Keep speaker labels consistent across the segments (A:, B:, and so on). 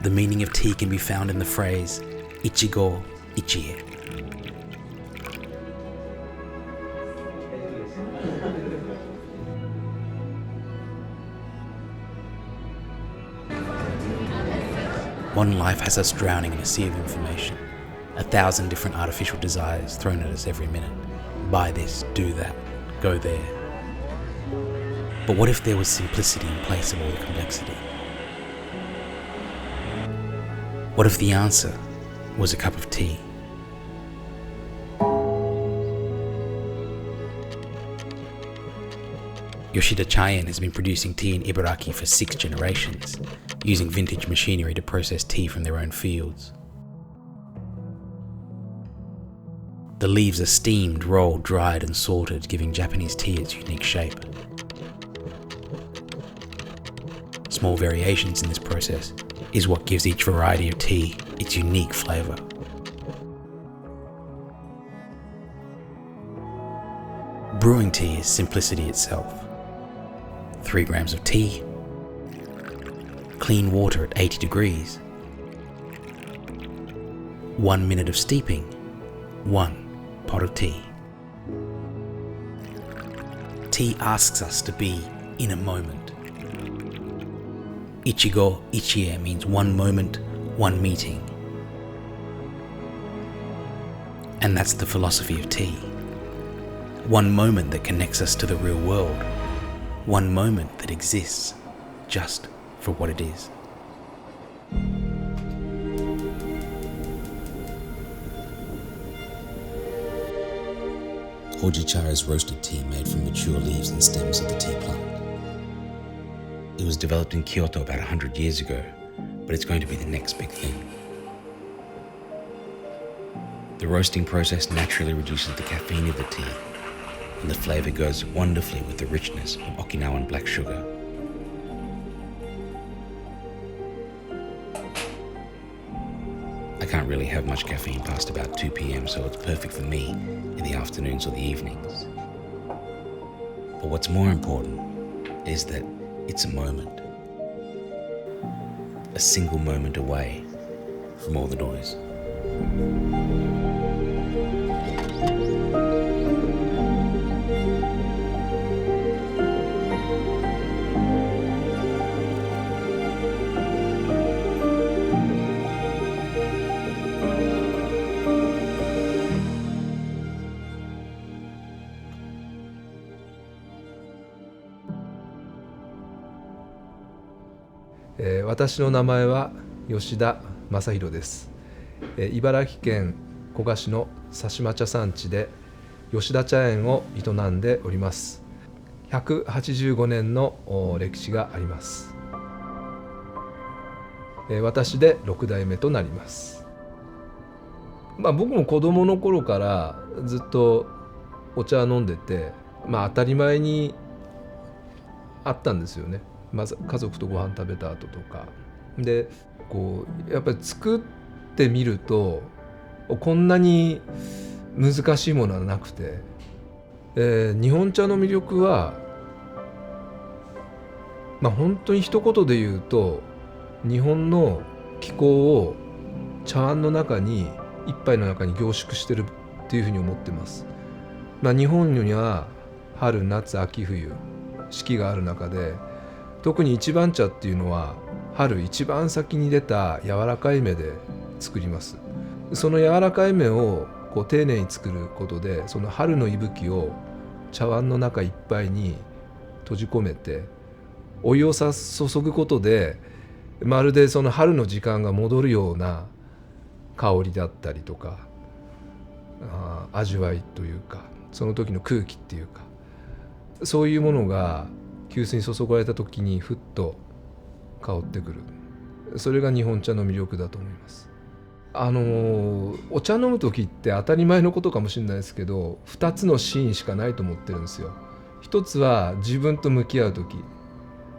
A: The meaning of tea can be found in the phrase ichigo ichie. Modern life has us drowning in a sea of information, 1,000 different artificial desires thrown at us every minute. Buy this, do that, go there. But what if there was simplicity in place of all the complexity? What if the answer was a cup of tea? Yoshida Chayen has been producing tea in Ibaraki for 6 generations, using vintage machinery to process tea from their own fields. The leaves are steamed, rolled, dried and sorted, giving Japanese tea its unique shape. Small variations in this process is what gives each variety of tea its unique flavour. Brewing tea is simplicity itself. 3 grams of tea, clean water at 80 degrees, 1 minute of steeping, 1 pot of tea. Tea asks us to be in a moment. Ichigo ichie means 1 moment, 1 meeting. And that's the philosophy of tea. 1 moment that connects us to the real world. 1 moment that exists just for what it is. Hojicha is roasted tea made from mature leaves and stems of the tea plant. It was developed in Kyoto about 100 years ago, but it's going to be the next big thing. The roasting process naturally reduces the caffeine of the tea, and the flavour goes wonderfully with the richness of Okinawan black sugar. I can't really have much caffeine past about 2 p.m, so it's perfect for me in the afternoons or the evenings. But what's more important is that it's a moment. A single moment away from all the noise.
B: 私の名前は吉田正弘です。茨城県古河市の佐島茶産地で吉田茶園を営んでおります。185年の歴史があります。私で6代目となります。僕も子供の頃からずっとお茶飲んでて、当たり前にあったんですよね。家族とご飯食べた後とかでやっぱり作ってみるとこんなに難しいものはなくて、日本茶の魅力は、本当に一言で言うと日本の気候を茶碗の中に一杯の中に凝縮してるっていうふうに思ってます。日本には春夏秋冬四季がある中で特に一番茶っていうのは春一番先に出た柔らかい芽で作ります。その柔らかい芽を丁寧に作ることでその春の息吹を茶碗の中いっぱいに閉じ込めてお湯を注ぐことでまるでその春の時間が戻るような香りだったりとか味わいというかその時の空気っていうかそういうものが急須に注がれた時にふっと香ってくる。それが日本茶の魅力だと思います。お茶飲む時って当たり前のことかもしれないですけど2つのシーンしかないと思ってるんですよ。一つは自分と向き合う時、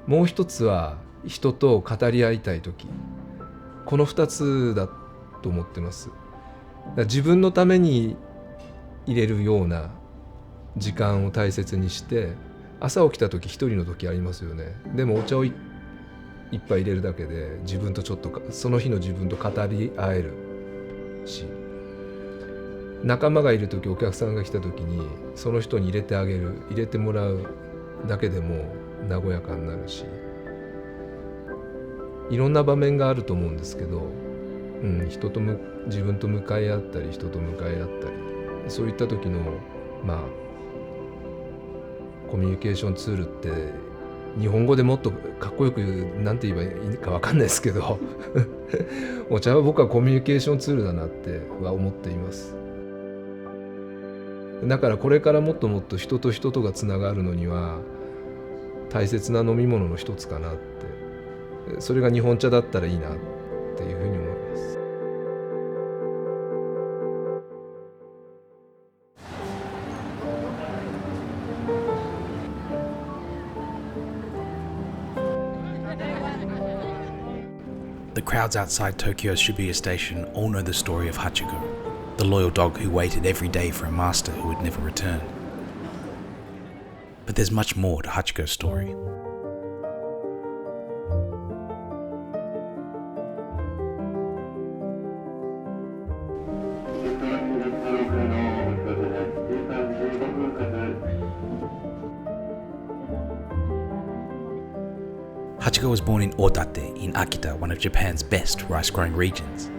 B: もう一つは人と語り合いたい時。この2つだと思ってます。自分のために入れるような時間を大切にして朝起きた時一人の時ありますよね。でもお茶を一一杯入れるだけで自分とちょっとその日の自分と語り合えるし、仲間がいる時、お客さんが来た時にその人に入れてあげる、入れてもらうだけでも和やかになるし、いろんな場面があると思うんですけど、人と自分と向かい合ったり、人と向かい合ったり、そういった時のコミュニケーションツールって日本語でもっとかっこよくなんて言えばいいか分かんないですけどお茶は僕はコミュニケーションツールだなっては思っています。だからこれからもっともっと人と人とがつながるのには大切な飲み物の一つかなって、それが日本茶だったらいいなっていうふうに思います。
A: The crowds outside Tokyo's Shibuya station all know the story of Hachiko, the loyal dog who waited every day for a master who would never return. But there's much more to Hachiko's story. Hachiko was born in Odate in Akita, one of Japan's best rice-growing regions.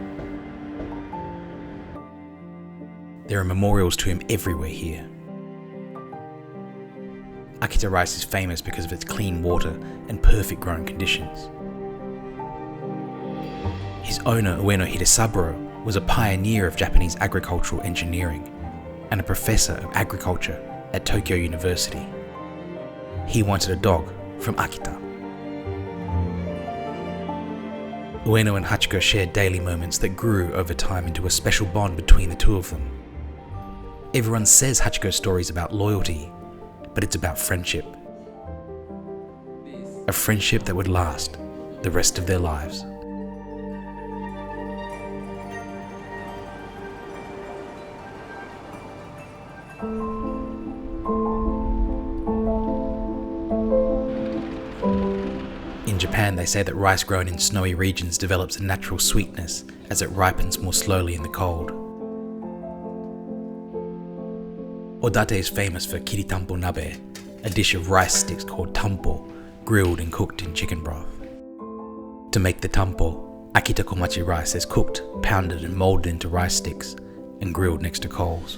A: There are memorials to him everywhere here. Akita rice is famous because of its clean water and perfect growing conditions. His owner, Ueno Hidesaburo, was a pioneer of Japanese agricultural engineering and a professor of agriculture at Tokyo University. He wanted a dog from Akita. Ueno and Hachiko shared daily moments that grew over time into a special bond between the two of them. Everyone says Hachiko's story is about loyalty, but it's about friendship. A friendship that would last the rest of their lives. In Japan, they say that rice grown in snowy regions develops a natural sweetness as it ripens more slowly in the cold. Odate is famous for kiritampo nabe, a dish of rice sticks called tampo, grilled and cooked in chicken broth. To make the tampo, Akita komachi rice is cooked, pounded and molded into rice sticks and grilled next to coals.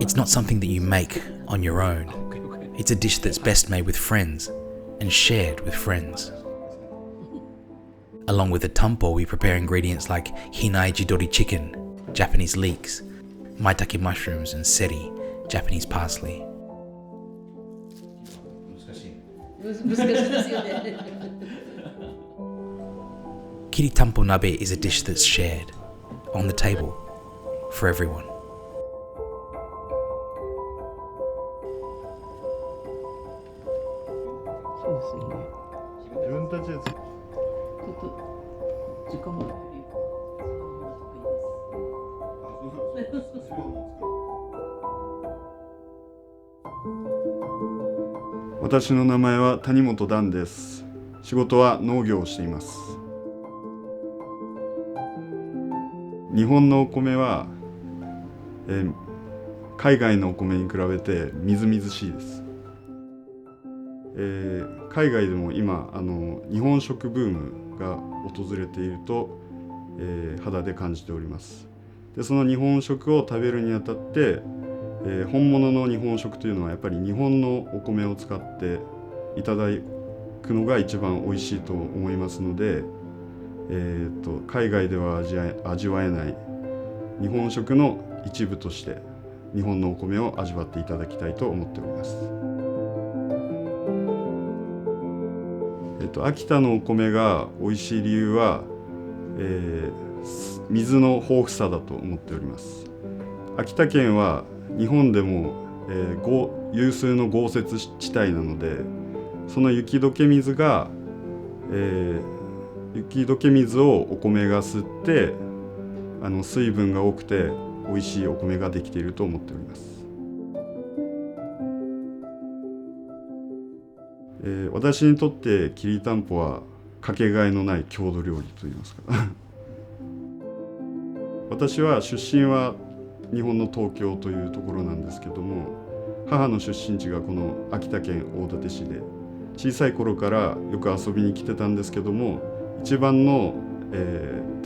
A: It's not something that you make on your own. It's a dish that's best made with friends and shared with friends. Along with the tampo, we prepare ingredients like hinai jidori chicken, Japanese leeks, maitake mushrooms and seri, Japanese parsley. Kiritampo nabe is a dish that's shared, on the table, for everyone.
C: 「私の名前は谷本段です。仕事は農業をしています。日本のお米は、海外のお米に比べてみずみずしいです。海外でも今日本食ブームが訪れていると、肌で感じております。でその日本食を食べるにあたって、本物の日本食というのはやっぱり日本のお米を使っていただくのが一番おいしいと思いますので、海外では味わえない日本食の一部として日本のお米を味わっていただきたいと思っております。秋田のお米が美味しい理由は、水の豊富さだと思っております。秋田県は日本でも、有数の豪雪地帯なので、その雪解け水が、雪解け水をお米が吸って水分が多くて美味しいお米ができていると思っております。私にとってきりたんぽはかけがえのない郷土料理といいますか私は出身は日本の東京というところなんですけども、母の出身地がこの秋田県大館市で、小さい頃からよく遊びに来てたんですけども、一番の、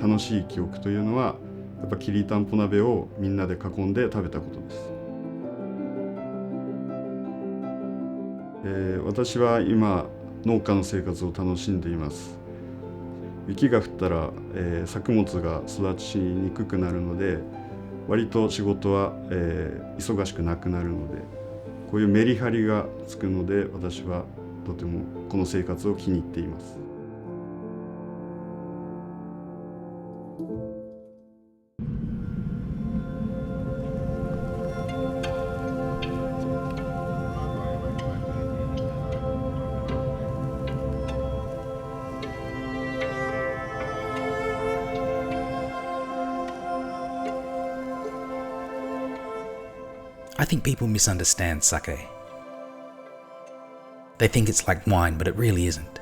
C: 楽しい記憶というのはやっぱきりたんぽ鍋をみんなで囲んで食べたことです。私は今農家の生活を楽しんでいます。雪が降ったら、作物が育ちにくくなるので、割と仕事は、忙しくなくなるので、こういうメリハリがつくので、私はとてもこの生活を気に入っています。
A: I think people misunderstand sake. They think it's like wine, but it really isn't.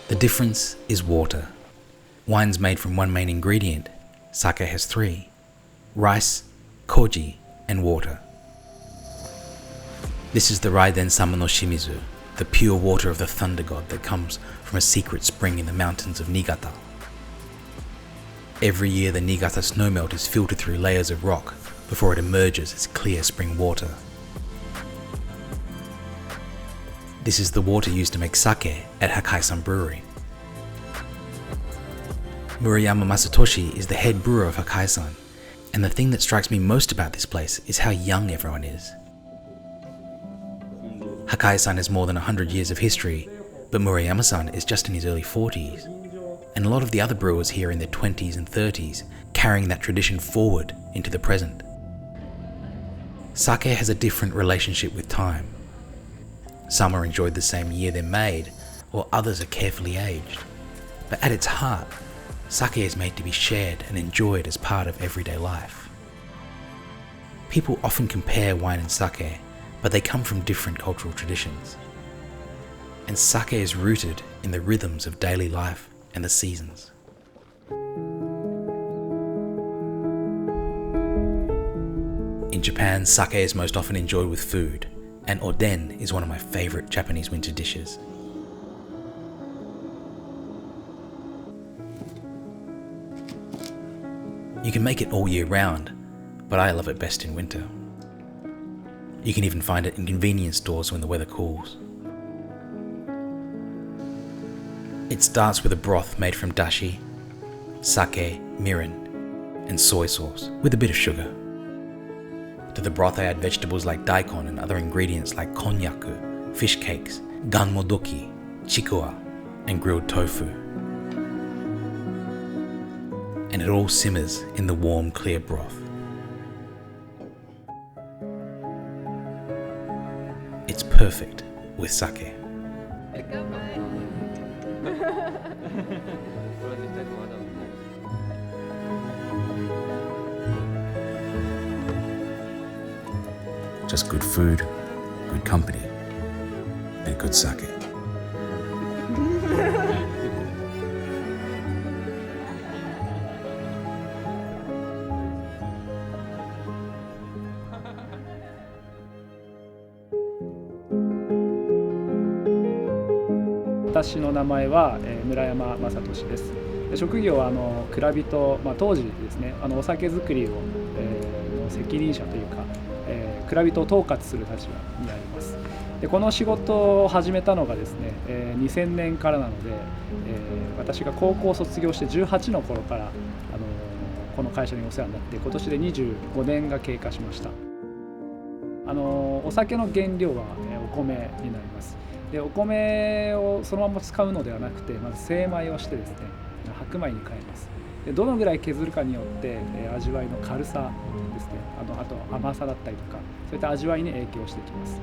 A: The difference is water. Wine's made from one main ingredient. Sake has three: rice, koji, and water. This is the Raiden Sama no Shimizu, the pure water of the thunder god that comes from a secret spring in the mountains of Niigata. Every year the Niigata snowmelt is filtered through layers of rock before it emerges as clear spring water. This is the water used to make sake at Hakai-san Brewery. Murayama Masatoshi is the head brewer of Hakai-san, and the thing that strikes me most about this place is how young everyone is. Hakai-san has more than 100 years of history, but Murayama-san is just in his early 40s. And a lot of the other brewers here in their 20s and 30s, carrying that tradition forward into the present. Sake has a different relationship with time. Some are enjoyed the same year they're made, or others are carefully aged. But at its heart, sake is made to be shared and enjoyed as part of everyday life. People often compare wine and sake, but they come from different cultural traditions. And sake is rooted in the rhythms of daily life and the seasons. In Japan, sake is most often enjoyed with food, and oden is one of my favorite Japanese winter dishes. You can make it all year round, but I love it best in winter. You can even find it in convenience stores when the weather cools. It starts with a broth made from dashi, sake, mirin, and soy sauce with a bit of sugar. To the broth I add vegetables like daikon and other ingredients like konnyaku, fish cakes, ganmodoki, chikua, and grilled tofu. And it all simmers in the warm, clear broth. It's perfect with sake. Just good food, good company, and good sake.
D: 私の名前は村山正俊です。職業は蔵人、当時ですね、お酒造りを、の責任者というか、蔵人を統括する立場にあります。でこの仕事を始めたのがですね、2000年からなので、私が高校を卒業して18の頃からこの会社にお世話になって、今年で25年が経過しました。お酒の原料はお米になります。でお米をそのまま使うのではなくて、まず精米をしてですね、白米に変えます。でどのぐらい削るかによって味わいの軽さですね、あと甘さだったりとか、そういった味わいに影響してきます。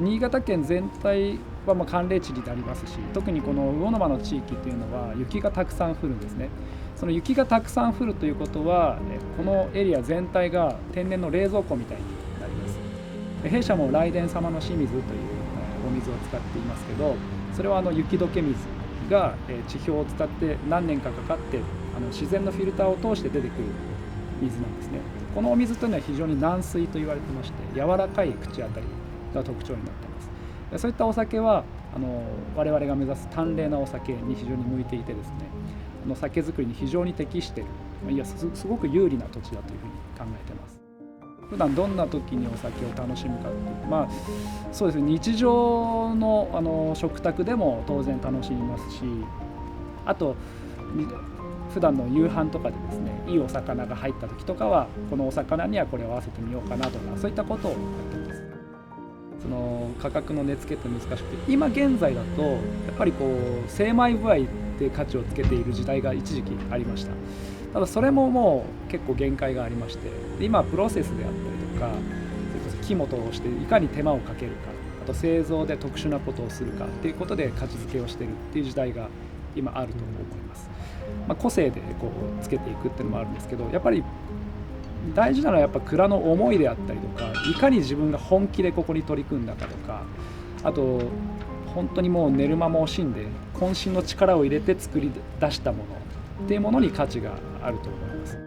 D: 新潟県全体は寒冷地になりますし、特にこの魚沼の地域というのは雪がたくさん降るんですね。その雪がたくさん降るということは、このエリア全体が天然の冷蔵庫みたいになります。弊社も雷電様の清水というお水を使っていますけど、それは雪解け水が地表を伝って何年かかかって自然のフィルターを通して出てくる水なんですね。このお水というのは非常に軟水と言われてまして、柔らかい口当たりが特徴になっています。そういったお酒は我々が目指す淡麗なお酒に非常に向いていてですね、酒造りに非常に適している、いやすごく有利な土地だというふうに考えています。普段どんな時にお酒を楽しむかっていう、そうですね、日常の食卓でも当然楽しみますし、あと普段の夕飯とかでですね、いいお魚が入った時とかはこのお魚にはこれを合わせてみようかなとか、そういったことをやってます。その価格の値付けって難しくて、今現在だとやっぱり精米具合で価値をつけている時代が一時期ありました。ただそれももう結構限界がありまして、今プロセスであったりとか、それこそ肝としていかに手間をかけるか、あと製造で特殊なことをするかっていうことで価値付けをしているっていう時代が今あると思います。個性でつけていくっていうのもあるんですけど、やっぱり大事なのはやっぱ蔵の思いであったりとか、いかに自分が本気でここに取り組んだかとか、あと本当にもう寝る間も惜しんで渾身の力を入れて作り出したものっていうものに価値があると思います。